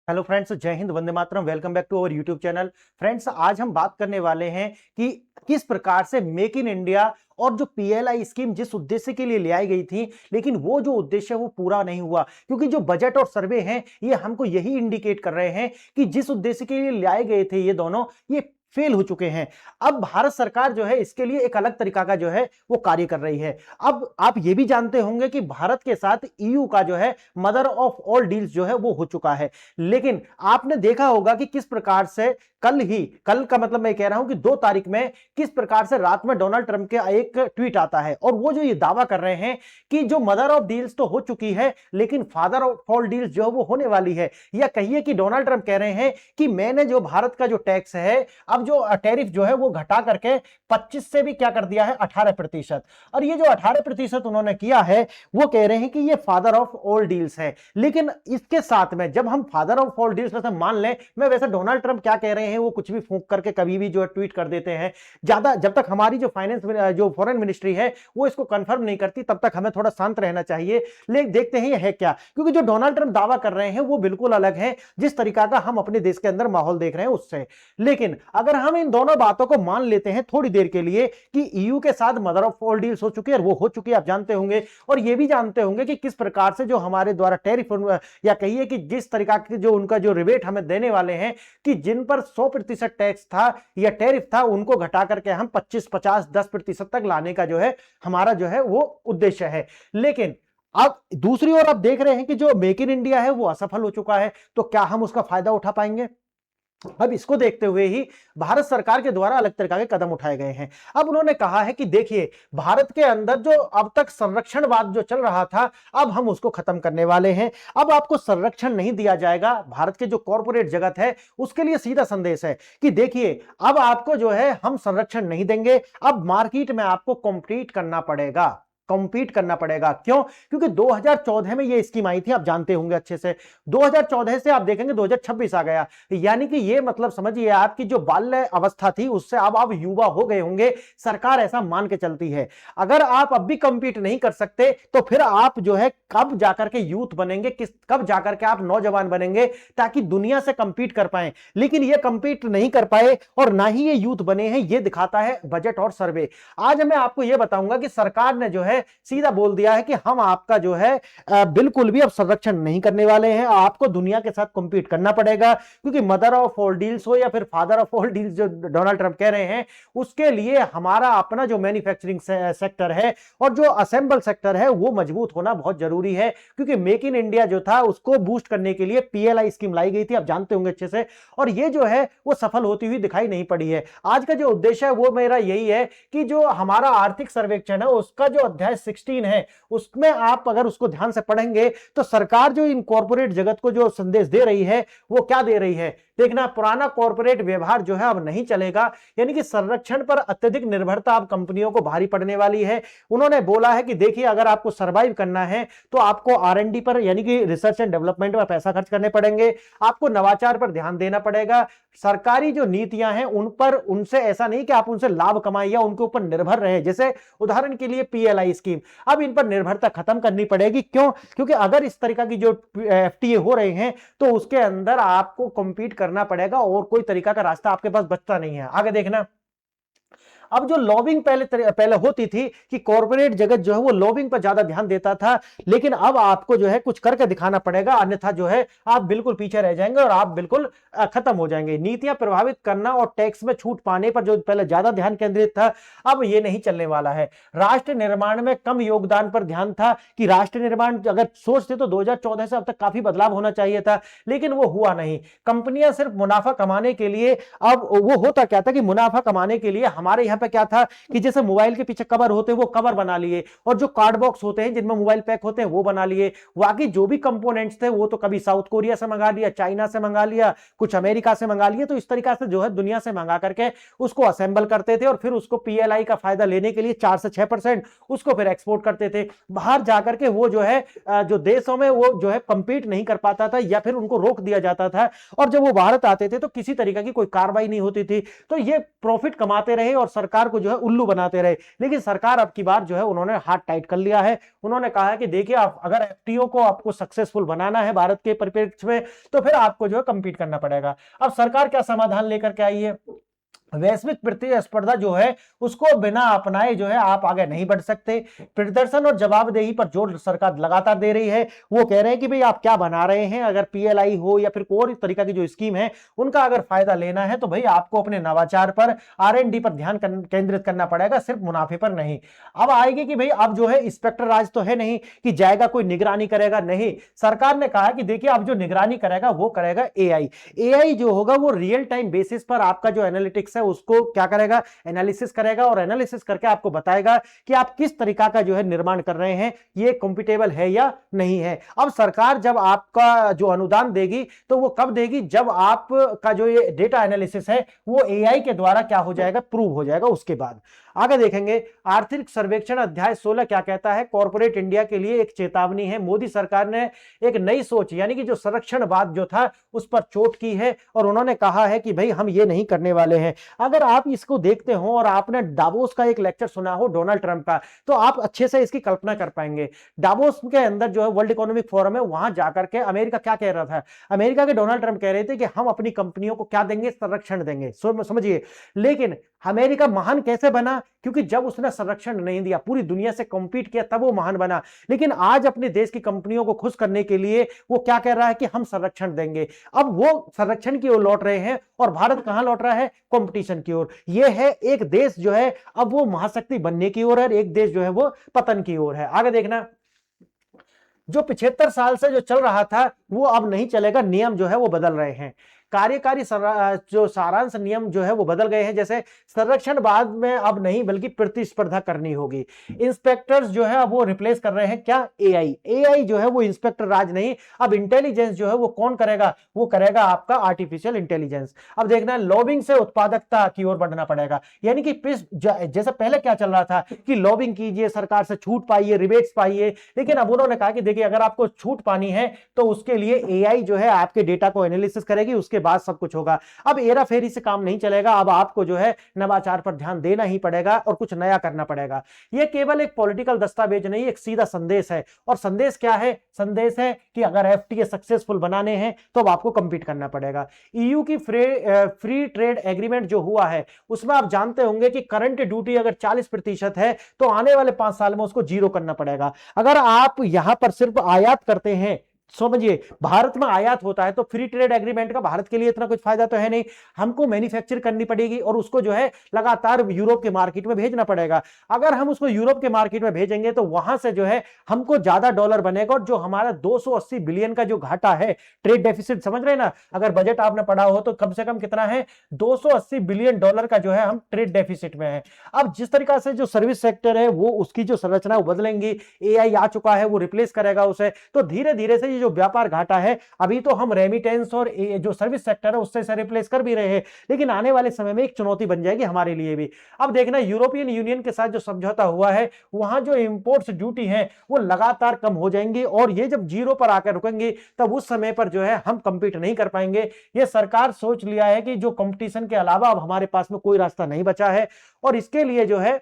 Hello friends, जय हिंद, वंदे मातरम। Welcome back to our YouTube channel. Friends, आज हम बात करने वाले हैं कि किस प्रकार से मेक इन इंडिया और जो पीएलआई स्कीम जिस उद्देश्य के लिए ले आई गई थी, लेकिन वो जो उद्देश्य है वो पूरा नहीं हुआ। क्योंकि जो बजट और सर्वे हैं ये हमको यही इंडिकेट कर रहे हैं कि जिस उद्देश्य के लिए ले आए गए थे ये दोनों, ये फेल हो चुके हैं। अब भारत सरकार जो है इसके लिए एक अलग तरीका का जो है वो कार्य कर रही है। अब आप ये भी जानते होंगे कि भारत के साथ ईयू का जो है मदर ऑफ ऑल डील्स जो है वो हो चुका है। लेकिन आपने देखा होगा कि किस प्रकार से कल का मतलब मैं कह रहा हूं कि 2 तारीख में किस प्रकार से रात में डोनाल्ड ट्रंप के एक ट्वीट आता है और वो जो ये दावा कर रहे हैं कि जो मदर ऑफ डील्स तो हो चुकी है लेकिन फादर ऑफ ऑल डील्स जो है वो होने वाली है। या कहिए कि डोनाल्ड ट्रंप कह रहे हैं कि मैंने जो भारत का जो टैक्स है, अब जो टैरिफ जो है वो घटा करके 25 से भी क्या कर दिया है 18%। और ये जो 18% उन्होंने किया है वो कह रहे हैं कि ये फादर ऑफ ऑल डील्स है। लेकिन इसके साथ में जब हम फादर ऑफ ऑल डील्स में मान लें, मैं वैसे डोनाल्ड ट्रंप क्या कह रहे हैं वो कुछ भी फूंक करके कभी भी जो है ट्वीट कर देते हैं। ज्यादा जब तक हमारी जो फाइनेंस जो फॉरेन मिनिस्ट्री है वो इसको कंफर्म नहीं करती तब तक हमें थोड़ा शांत रहना चाहिए। लेकिन देखते हैं ये है क्या, क्योंकि जो डोनाल्ड ट्रंप दावा कर रहे हैं वो बिल्कुल अलग है जिस तरीका का हम अपने देश के अंदर माहौल देख रहे हैं उससे। लेकिन अगर हम इन दोनों बातों को मान लेते हैं थोड़ी देर के लिए कि ईयू के साथ मदर ऑफ ऑल डील्स हो चुकी है और वो हो चुकी है, आप जानते होंगे। और ये भी जानते होंगे कि किस प्रकार से जो हमारे द्वारा टैरिफ या कहिए कि जिस तरीका के जो उनका जो रिबेट हमें देने वाले हैं कि जिन पर 100% टैक्स था या टैरिफ था उनको घटा करके हम 25, 50, 10% तक लाने का जो है हमारा जो है वो उद्देश्य है। लेकिन अब दूसरी ओर आप देख रहे हैं कि जो मेक इन इंडिया है वो असफल हो चुका है, तो क्या हम उसका फायदा उठा पाएंगे? अब इसको देखते हुए ही भारत सरकार के द्वारा अलग तरह के कदम उठाए गए हैं। अब उन्होंने कहा है कि देखिए, भारत के अंदर जो अब तक संरक्षणवाद जो चल रहा था अब हम उसको खत्म करने वाले हैं। अब आपको संरक्षण नहीं दिया जाएगा। भारत के जो कॉर्पोरेट जगत है उसके लिए सीधा संदेश है कि देखिए, अब आपको जो है हम संरक्षण नहीं देंगे, अब मार्केट में आपको कॉम्पीट करना पड़ेगा। कॉम्पीट करना पड़ेगा क्यों? क्योंकि 2014 में ये स्कीम आई थी, आप जानते होंगे अच्छे से। 2014 से आप देखेंगे 2026 आ गया, यानी कि ये मतलब समझिए आपकी जो बाल्य अवस्था थी उससे अब आप युवा हो गए होंगे। सरकार ऐसा मान के चलती है। अगर आप अब भी कम्पीट नहीं कर सकते तो फिर आप जो है कब जाकर के यूथ बनेंगे, कब जाकर के आप नौजवान बनेंगे ताकि दुनिया से कंपीट कर पाए। लेकिन ये कंपीट नहीं कर पाए और ना ही ये यूथ बने हैं, ये दिखाता है बजट और सर्वे। आज मैं आपको ये बताऊंगा कि सरकार ने जो है सीधा बोल दिया है कि हम आपका जो है बिल्कुल भी अब संरक्षण नहीं करने वाले हैं। आपको दुनिया के साथ कंपीट करना पड़ेगा, क्योंकि मदर ऑफ ऑल डील्स हो या फिर फादर ऑफ ऑल डील्स जो डोनाल्ड ट्रंप कह रहे हैं, उसके लिए हमारा अपना जो मैन्युफैक्चरिंग सेक्टर है और जो असेंबल सेक्टर है वो मजबूत होना बहुत जरूरी है। क्योंकि मेक इन इंडिया जो था उसको बूस्ट करने के लिए पीएलआई स्कीम लाई गई थी, आप जानते होंगे अच्छे से। और ये जो है वो सफल होती हुई दिखाई नहीं पड़ी है। आज का जो उद्देश्य है वो मेरा यही है कि जो हमारा आर्थिक सर्वेक्षण है उसका जो अध्याय 16 है उसमें आप अगर उसको ध्यान से पढ़ेंगे तो सरकार जो इन कॉर्पोरेट जगत को जो संदेश दे रही है वो क्या दे रही है। देखना, पुराना कॉर्पोरेट व्यवहार जो है अब नहीं चलेगा, यानी कि संरक्षण पर अत्यधिक निर्भरता अब कंपनियों को भारी पड़ने वाली है। उन्होंने बोला है कि देखिए, अगर आपको सरवाइव करना है तो आपको आर&डी पर यानी कि रिसर्च एंड डेवलपमेंट पर पैसा खर्च करने पड़ेंगे, आपको नवाचार पर ध्यान देना पड़ेगा। सरकारी जो नीतियां हैं उन पर उनसे ऐसा नहीं कि आप उनसे लाभ कमाएं या उनके ऊपर निर्भर रहे। जैसे उदाहरण के लिए पीएलआई स्कीम, अब इन पर निर्भरता खत्म करनी पड़ेगी। क्यों? क्योंकि अगर इस तरीका की जो एफटीए हो रहे हैं तो उसके अंदर आपको कॉम्पीट करना पड़ेगा और कोई तरीका का रास्ता आपके पास बचता नहीं है। आगे देखना, अब जो लॉबिंग पहले होती थी कि कॉर्पोरेट जगत जो है वो लॉबिंग पर ज्यादा ध्यान देता था, लेकिन अब आपको जो है कुछ करके दिखाना पड़ेगा, अन्यथा जो है आप बिल्कुल पीछे रह जाएंगे और आप बिल्कुल खत्म हो जाएंगे। नीतियां प्रभावित करना और टैक्स में छूट पाने पर जो पहले ज्यादा ध्यान केंद्रित था अब ये नहीं चलने वाला है। राष्ट्र निर्माण में कम योगदान पर ध्यान था कि राष्ट्र निर्माण अगर सोचते तो 2014 से अब तक काफी बदलाव होना चाहिए था, लेकिन वो हुआ नहीं। कंपनियां सिर्फ मुनाफा कमाने के लिए, अब वो होता क्या था कि मुनाफा कमाने के लिए हमारे यहाँ पे क्या था कि जैसे मोबाइल के पीछे कवर होते हैं वो कवर बना लिए, और जो कार्ड बॉक्स होते हैं जिनमें मोबाइल पैक होते हैं वो बना लिए। बाकी जो भी कंपोनेंट्स थे वो तो कभी साउथ कोरिया से मंगा लिया, चाइना से मंगा लिया, कुछ अमेरिका से मंगा लिया। तो इस तरीका से जो है दुनिया से मंगा करके उसको असेंबल करते थे और फिर उसको पीएलआई का फायदा लेने के लिए 4 से 6% उसको फिर एक्सपोर्ट करते थे बाहर जाकर के। वो जो है जो देशों में वो जो है कंपीट नहीं कर पाता था या फिर उनको रोक दिया जाता था, और जब वो भारत आते थे तो किसी तरीके की कोई कार्रवाई नहीं होती थी। तो ये प्रॉफिट कमाते रहे और सरकार को जो है उल्लू बनाते रहे। लेकिन सरकार अब की बार जो है उन्होंने हाथ टाइट कर लिया है। उन्होंने कहा है कि देखिए आप अगर एफटीओ को आपको सक्सेसफुल बनाना है भारत के परिप्रेक्ष्य में, तो फिर आपको जो है कंपीट करना पड़ेगा। अब सरकार क्या समाधान लेकर के आई है? वैश्विक प्रतिस्पर्धा जो है उसको बिना अपनाए जो है आप आगे नहीं बढ़ सकते। प्रदर्शन और जवाबदेही पर जोर सरकार लगातार दे रही है। वो कह रहे हैं कि भाई आप क्या बना रहे हैं, अगर पीएलआई हो या फिर कोई तरीका की जो स्कीम है उनका अगर फायदा लेना है तो भाई आपको अपने नवाचार पर, आरएनडी पर ध्यान केंद्रित करना पड़ेगा, सिर्फ मुनाफे पर नहीं। अब आएगी कि भाई अब जो है इंस्पेक्टर राज तो है नहीं कि जाएगा कोई निगरानी करेगा, नहीं। सरकार ने कहा कि देखिए अब जो निगरानी करेगा वो करेगा एआई। एआई जो होगा वो रियल टाइम बेसिस पर आपका जो एनालिटिक्स है उसको क्या करेगा, एनालिसिस करेगा, और एनालिसिस करके आपको बताएगा कि आप किस तरीका का जो है निर्माण कर रहे हैं, ये कंपेटेबल है या नहीं है। अब सरकार जब आपका जो अनुदान देगी तो वो कब देगी, जब आपका जो ये डेटा एनालिसिस है वो एआई के द्वारा क्या हो जाएगा, प्रूव हो जाएगा। उसके बाद आगे देखेंगे आर्थिक सर्वेक्षण अध्याय 16 क्या कहता है। कॉर्पोरेट इंडिया के लिए एक चेतावनी है। मोदी सरकार ने एक नई सोच यानी कि जो संरक्षणवाद जो था उस पर चोट की है और उन्होंने कहा है कि भाई हम ये नहीं करने वाले हैं। अगर आप इसको देखते हो और आपने डावोस का एक लेक्चर सुना हो डोनाल्ड ट्रंप का, तो आप अच्छे से इसकी कल्पना कर पाएंगे। डावोस के अंदर जो है वर्ल्ड इकोनॉमिक फोरम है, वहां जाकर के अमेरिका क्या कह रहा था, अमेरिका के डोनाल्ड ट्रंप कह रहे थे कि हम अपनी कंपनियों को क्या देंगे, संरक्षण देंगे। समझिए, लेकिन अमेरिका महान कैसे बना, क्योंकि जब उसने संरक्षण नहीं दिया, पूरी दुनिया से कॉम्पीट किया, तब वो महान बना। लेकिन आज अपने देश की कंपनियों को खुश करने के लिए वो क्या कह रहा है कि हम संरक्षण देंगे। अब वो संरक्षण की ओर लौट रहे हैं और भारत कहां लौट रहा है, कंपटीशन की ओर। ये है एक देश जो है अब वो महाशक्ति बनने की ओर है, एक देश जो है वो पतन की ओर है। आगे देखना, जो 75 साल से जो चल रहा था वो अब नहीं चलेगा, नियम जो है वो बदल रहे हैं। कार्यकारी जो सारांश नियम जो है वो बदल गए हैं। जैसे संरक्षण बाद में अब नहीं बल्कि प्रतिस्पर्धा करनी होगी। इंस्पेक्टर्स जो है अब वो रिप्लेस कर रहे हैं क्या, एआई। एआई जो है वो इंस्पेक्टर राज नहीं, अब इंटेलिजेंस जो है वो कौन करेगा, वो करेगा आपका आर्टिफिशियल इंटेलिजेंस। अब देखना, लॉबिंग से उत्पादकता की ओर बढ़ना पड़ेगा। यानी कि जैसे पहले क्या चल रहा था कि लॉबिंग कीजिए, सरकार से छूट पाइए, रिबेट्स पाइए, लेकिन अब उन्होंने कहा कि देखिए अगर आपको छूट पानी है तो उसके लिए एआई जो है आपके डेटा को एनालिसिस करेगी, उसके बाद सब कुछ होगा। अब हेरा फेरी से काम नहीं चलेगा, अब आपको जो है नवाचार पर ध्यान देना ही पड़ेगा और कुछ नया करना पड़ेगा। यह केवल एक पॉलिटिकल दस्तावेज नहीं, एक सीधा संदेश है। और संदेश क्या है, संदेश है कि अगर एफटीए सक्सेसफुल बनाने हैं तो अब आपको कंपीट करना पड़ेगा। ईयू की फ्री ट्रेड एग्रीमेंट जो हुआ है उसमें आप जानते होंगे कि करंट ड्यूटी अगर 40% है तो आने वाले 5 साल में उसको 0 करना पड़ेगा। अगर आप यहां पर सिर्फ आयात करते हैं, समझिए भारत में आयात होता है तो फ्री ट्रेड एग्रीमेंट का भारत के लिए इतना कुछ फायदा तो है नहीं। हमको मैन्युफैक्चर करनी पड़ेगी और उसको जो है लगातार यूरोप के मार्केट में भेजना पड़ेगा। अगर हम उसको यूरोप के मार्केट में भेजेंगे तो वहां से जो है हमको ज्यादा डॉलर बनेगा, और जो हमारा 280 बिलियन का जो घाटा है, ट्रेड डेफिसिट, समझ रहे हैं ना, अगर बजट आपने पढ़ा हो तो कम से कम कितना है, 280 बिलियन डॉलर का जो है हम ट्रेड डेफिसिट में है। अब जिस तरीका से जो सर्विस सेक्टर है वो उसकी जो संरचना बदलेंगी, एआई आ चुका है वो रिप्लेस करेगा उसे, तो धीरे धीरे से जो व्यापार घाटा है, अभी तो हम रेमिटेंस और जो सर्विस सेक्टर है उससे रिप्लेस कर भी रहे हैं, लेकिन आने वाले समय में एक चुनौती बन जाएगी हमारे लिए भी। अब देखना, यूरोपियन यूनियन के साथ जो समझौता हुआ है वहां जो इंपोर्ट्स ड्यूटी है वो लगातार कम हो जाएंगी, और ये जब 0 पर आकर रुकेंगे तब उस समय पर जो है हम कंपीट नहीं कर पाएंगे। ये सरकार सोच लिया है कि जो कंपटीशन के अलावा अब हमारे पास में कोई रास्ता नहीं बचा है, और इसके लिए जो है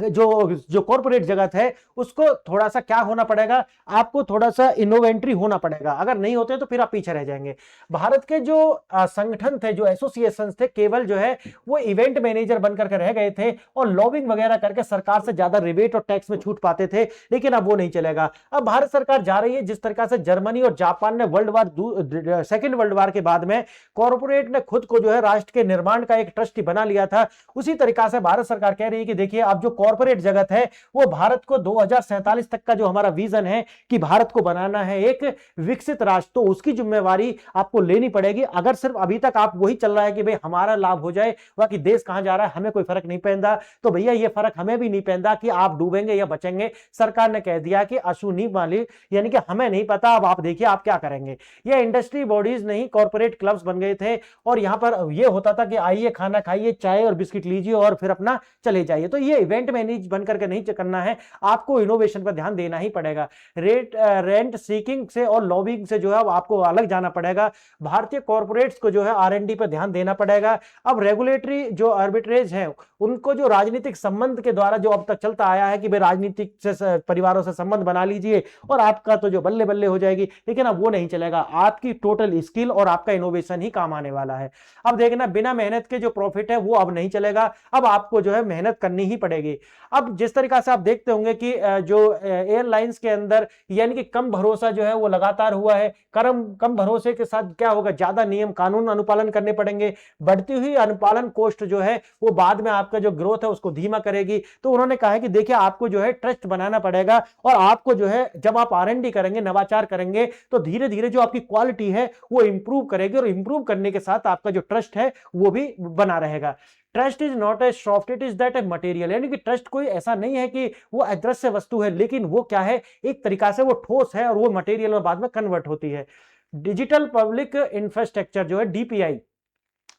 जो कॉर्पोरेट जगत है उसको थोड़ा सा क्या होना पड़ेगा, आपको थोड़ा सा इनोवेंटरी होना पड़ेगा। अगर नहीं होते तो फिर आप पीछे रह जाएंगे। भारत के जो संगठन थे, जो एसोसिएशंस थे, केवल जो है वो इवेंट मैनेजर बनकर के रह गए थे और लॉबिंग वगैरह करके सरकार से ज्यादा रिबेट और टैक्स में छूट पाते थे, लेकिन अब वो नहीं चलेगा। अब भारत सरकार जा रही है जिस तरह से जर्मनी और जापान ने सेकेंड वर्ल्ड वार के बाद में कॉर्पोरेट ने खुद को जो है राष्ट्र के निर्माण का एक ट्रस्टी बना लिया था, उसी तरीका से भारत सरकार कह रही है कि देखिए अब जो कॉर्पोरेट जगत है वो भारत को 2047 तक का जो हमारा विजन है कि भारत को बनाना है एक विकसित राष्ट्र, तो उसकी जिम्मेवारी आपको लेनी पड़ेगी। अगर सिर्फ अभी तक आप वही चल रहा है कि भाई हमारा लाभ हो जाए, बाकी देश कहां जा रहा है हमें कोई फर्क नहीं पड़ता, तो भैया ये फर्क हमें भी नहीं पड़ता कि आप डूबेंगे या बचेंगे। सरकार ने कह दिया कि अशुनी मालिक, यानी कि हमें नहीं पता, अब आप देखिए आप क्या करेंगे। ये इंडस्ट्री बॉडीज नहीं, कॉर्पोरेट क्लब्स बन गए थे, और यहां पर यह होता था कि आइए खाना खाइए, चाय और बिस्किट लीजिए और फिर अपना चले जाइए। तो ये इवेंट रेंट मैनेज बन करके नहीं करना है, आपको इनोवेशन पर ध्यान देना ही पड़ेगा। रेंट सीकिंग से और लॉबिंग से जो है आपको अलग जाना पड़ेगा। भारतीय कॉर्पोरेट्स को जो है R&D पर ध्यान देना पड़ेगा। अब रेगुलेटरी जो आर्बिट्रेज है, उनको जो राजनीतिक संबंध के द्वारा जो अब तक चलता आया है कि भाई राजनीतिक से परिवारों से संबंध बना लीजिए और आपका तो जो बल्ले बल्ले हो जाएगी, लेकिन अब वो नहीं चलेगा। आपकी टोटल स्किल और आपका इनोवेशन ही काम आने वाला है। अब देखना, बिना मेहनत के जो प्रॉफिट है वो अब नहीं चलेगा, अब आपको जो है मेहनत करनी ही पड़ेगी। अब जिस तरीका से आप देखते होंगे कि जो एयरलाइंस के अंदर यानी कि कम भरोसा जो है वो लगातार हुआ है। कम भरोसे के साथ क्या होगा, ज्यादा नियम कानून अनुपालन करने पड़ेंगे। बढ़ती हुई अनुपालन कॉस्ट जो है वो बाद में आपका जो ग्रोथ है उसको धीमा करेगी। तो उन्होंने कहा है कि देखिए आपको जो है ट्रस्ट बनाना पड़ेगा और आपको जो है जब आप R&D करेंगे, नवाचार करेंगे, तो धीरे धीरे जो आपकी क्वालिटी है वो इंप्रूव करेगी और इंप्रूव करने के साथ आपका जो ट्रस्ट है वो भी बना रहेगा। Trust is not a soft, it is that a material, यानी कि ट्रस्ट कोई ऐसा नहीं है कि वो अदृश्य वस्तु है, लेकिन वो क्या है, एक तरीका से वो ठोस है और वो मटेरियल में बाद में कन्वर्ट होती है। डिजिटल पब्लिक इंफ्रास्ट्रक्चर जो है DPI,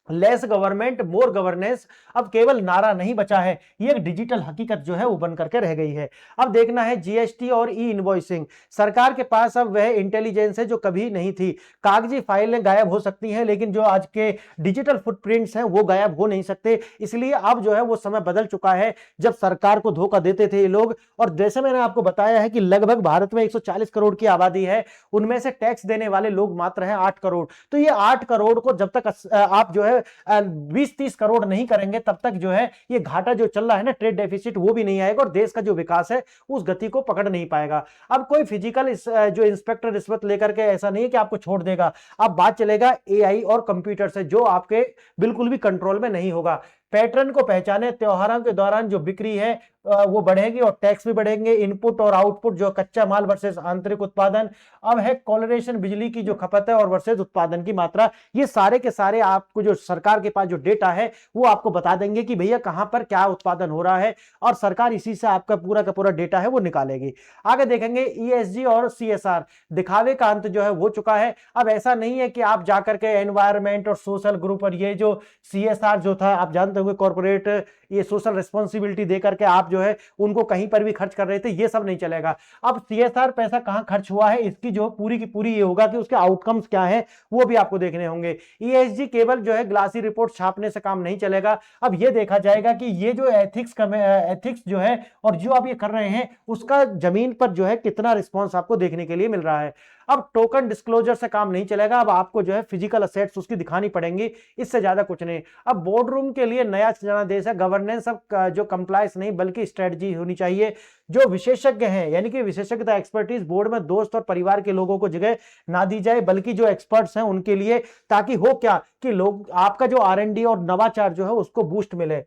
लेस गवर्नमेंट मोर गवर्नेंस, अब केवल नारा नहीं बचा है, ये एक डिजिटल हकीकत जो है वो बन करके रह गई है। अब देखना है GST और ई इनवॉइसिंग, सरकार के पास अब वह इंटेलिजेंस है जो कभी नहीं थी। कागजी फाइलें गायब हो सकती हैं, लेकिन जो आज के डिजिटल फुटप्रिंट्स हैं वो गायब हो नहीं सकते। इसलिए अब जो है वो समय बदल चुका है जब सरकार को धोखा देते थे ये लोग। और जैसे मैंने आपको बताया है कि लगभग भारत में 140 करोड़ की आबादी है, उनमें से टैक्स देने वाले लोग मात्र हैं 8 करोड़। तो ये 8 करोड़ को जब तक आप जो है 20-30 करोड़ नहीं करेंगे, तब तक जो है ये घाटा जो चल रहा है ना, ट्रेड डेफिसिट, वो भी नहीं आएगा और देश का जो विकास है उस गति को पकड़ नहीं पाएगा। अब कोई फिजिकल जो इंस्पेक्टर रिश्वत लेकर के ऐसा नहीं है कि आपको छोड़ देगा। अब बात चलेगा AI और कंप्यूटर से, जो आपके बिल्कुल भी कंट्रोल में नहीं होगा। पैटर्न को पहचाने, त्योहारों के दौरान जो बिक्री है वो बढ़ेगी और टैक्स भी बढ़ेंगे। इनपुट और आउटपुट, जो कच्चा माल वर्सेस आंतरिक उत्पादन। अब है कोलरेशन, बिजली की जो खपत है और वर्सेस उत्पादन की मात्रा। ये सारे के सारे आपको जो सरकार के पास जो डेटा है वो आपको बता देंगे कि भैया कहां पर क्या उत्पादन हो रहा है, और सरकार इसी से आपका पूरा का पूरा डेटा है वो निकालेगी। आगे देखेंगे ESG और CSR, दिखावे का अंत जो है हो चुका है। अब ऐसा नहीं है कि आप जाकर के एनवायरमेंट और सोशल ग्रुप और ये जो CSR जो था, आप जानते होंगे कॉर्पोरेट ये सोशल रिस्पॉन्सिबिलिटी देकर के आप जो है उनको कहीं पर भी खर्च कर रहे थे, ये सब नहीं चलेगा। अब CSR पैसा कहां खर्च हुआ है, इसकी जो पूरी की पूरी ये होगा कि उसके आउटकम्स क्या है वो भी आपको देखने होंगे। ESG केवल जो है ग्लासी रिपोर्ट छापने से काम नहीं चलेगा। अब ये देखा जाएगा कि ये जो एथिक्स जो है और जो आप ये कर रहे हैं उसका जमीन पर जो है कितना रिस्पॉन्स आपको देखने के लिए मिल रहा है। अब टोकन डिस्क्लोजर से काम नहीं चलेगा, अब आपको जो है फिजिकल असेट्स उसकी दिखानी पड़ेंगी, इससे ज्यादा कुछ नहीं। अब बोर्ड रूम के लिए नया जनादेश है, गवर्नेंस अब जो कंप्लायंस नहीं बल्कि स्ट्रेटजी होनी चाहिए। जो विशेषज्ञ हैं यानी कि विशेषज्ञता एक्सपर्टीज, बोर्ड में दोस्त और परिवार के लोगों को जगह ना दी जाए, बल्कि जो एक्सपर्ट्स हैं उनके लिए, ताकि हो क्या कि लोग आपका जो R&D और नवाचार जो है उसको बूस्ट मिले।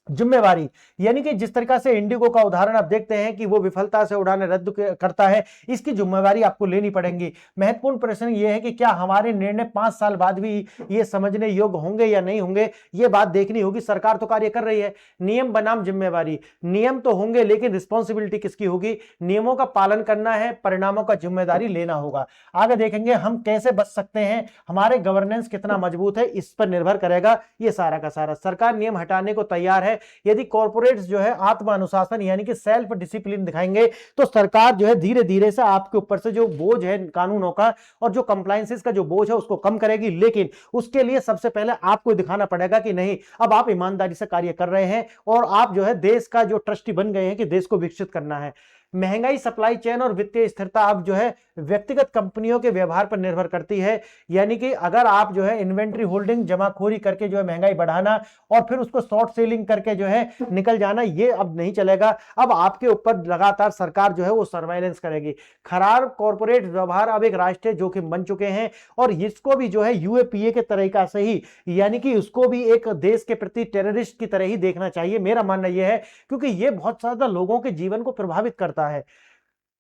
जिम्मेवारी, यानी कि जिस तरीका से इंडिगो का उदाहरण आप देखते हैं कि वो विफलता से उड़ाने रद्द करता है, इसकी जिम्मेवारी आपको लेनी पड़ेगी। महत्वपूर्ण प्रश्न ये है कि क्या हमारे निर्णय 5 साल बाद भी ये समझने योग्य होंगे या नहीं होंगे, ये बात देखनी होगी। सरकार तो कार्य कर रही है, नियम बनाम जिम्मेवारी, नियम तो होंगे लेकिन रिस्पॉन्सिबिलिटी किसकी होगी, नियमों का पालन करना है, परिणामों का जिम्मेदारी लेना होगा। आगे देखेंगे हम कैसे बच सकते हैं, हमारे गवर्नेंस कितना मजबूत है, इस पर निर्भर करेगा ये सारा का सारा। सरकार नियम हटाने को तैयार है, यदि कॉर्पोरेट्स जो है आत्म अनुशासन यानी कि सेल्फ डिसिप्लिन दिखाएंगे तो सरकार जो है धीरे धीरे से आपके ऊपर से जो बोझ है कानूनों का और जो कंप्लायंसेस का जो बोझ है उसको कम करेगी। लेकिन उसके लिए सबसे पहले आपको दिखाना पड़ेगा कि नहीं, अब आप ईमानदारी से कार्य कर रहे हैं और आप जो है देश का जो ट्रस्टी बन गए हैं कि देश को विकसित करना है। महंगाई, सप्लाई चेन और वित्तीय स्थिरता अब जो है व्यक्तिगत कंपनियों के व्यवहार पर निर्भर करती है। यानी कि अगर आप जो है इन्वेंट्री होल्डिंग, जमाखोरी करके जो है महंगाई बढ़ाना और फिर उसको शॉर्ट सेलिंग करके जो है निकल जाना, ये अब नहीं चलेगा। अब आपके ऊपर लगातार सरकार जो है वो सर्वेलेंस करेगी। खराब कॉर्पोरेट व्यवहार अब एक राष्ट्रीय जोखिम बन चुके हैं और इसको भी जो है UAPA के तरीका से ही, यानी कि उसको भी एक देश के प्रति टेररिस्ट की तरह ही देखना चाहिए, मेरा मानना यह है, क्योंकि ये बहुत ज्यादा लोगों के जीवन को प्रभावित करता है।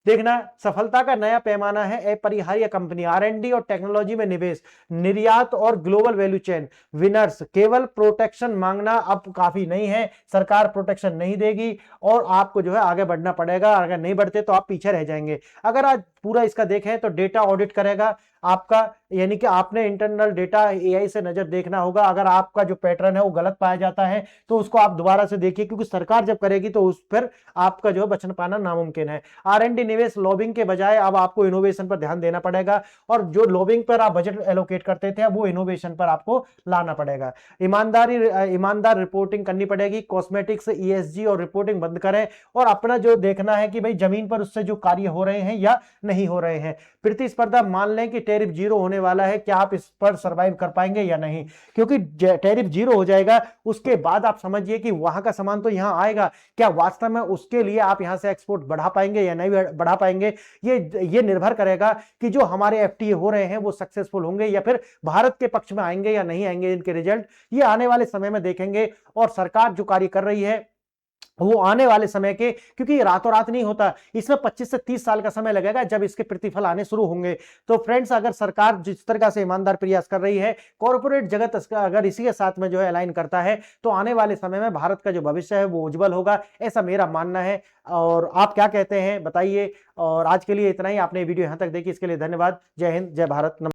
देखना, सफलता का नया पैमाना है अपरिहार्य कंपनी, R&D और टेक्नोलॉजी में निवेश, निर्यात और ग्लोबल वैल्यू चेन विनर्स। केवल प्रोटेक्शन मांगना अब काफी नहीं है, सरकार प्रोटेक्शन नहीं देगी और आपको जो है आगे बढ़ना पड़ेगा। अगर नहीं बढ़ते तो आप पीछे रह जाएंगे। अगर आज पूरा इसका देखें तो डेटा ऑडिट करेगा आपका, यानी कि आपने इंटरनल डेटा एआई से नजर देखना होगा। अगर आपका जो पैटर्न है वो गलत पाया जाता है तो उसको आप दोबारा से देखिए, क्योंकि सरकार जब करेगी तो उस पर आपका जो है बचन पाना नामुमकिन है। R&D निवेश लॉबिंग के बजाय अब आपको इनोवेशन पर ध्यान देना पड़ेगा, और जो लॉबिंग पर आप बजट एलोकेट करते थे अब वो इनोवेशन पर आपको लाना पड़ेगा। ईमानदार रिपोर्टिंग करनी पड़ेगी। कॉस्मेटिक्स, ESG और रिपोर्टिंग बंद करें, और अपना जो देखना है कि भाई जमीन पर उससे जो कार्य हो रहे हैं या नहीं हो रहे हैं। प्रतिस्पर्धा मान लें कि टैरिफ जीरो होने वाला है, क्या आप इस पर सर्वाइव कर पाएंगे या नहीं, क्योंकि टैरिफ जीरो हो जाएगा उसके बाद आप समझिए कि वहां का सामान तो यहां आएगा, क्या वास्तव में उसके लिए आप यहां से एक्सपोर्ट बढ़ा पाएंगे या नहीं बढ़ा पाएंगे। ये निर्भर करेगा कि जो हमारे FTA हो रहे हैं वो सक्सेसफुल होंगे या फिर भारत के पक्ष में आएंगे या नहीं आएंगे। इनके रिजल्ट ये आने वाले समय में देखेंगे, और सरकार जो कार्य कर रही है वो आने वाले समय के, क्योंकि ये रातों रात नहीं होता, इसमें 25 से 30 साल का समय लगेगा जब इसके प्रतिफल आने शुरू होंगे। तो फ्रेंड्स, अगर सरकार जिस तरह से ईमानदार प्रयास कर रही है, कॉर्पोरेट जगत अगर इसी के साथ में जो है अलाइन करता है, तो आने वाले समय में भारत का जो भविष्य है वो उज्जवल होगा, ऐसा मेरा मानना है। और आप क्या कहते हैं बताइए। और आज के लिए इतना ही। आपने वीडियो यहां तक देखी, इसके लिए धन्यवाद। जय हिंद, जय भारत।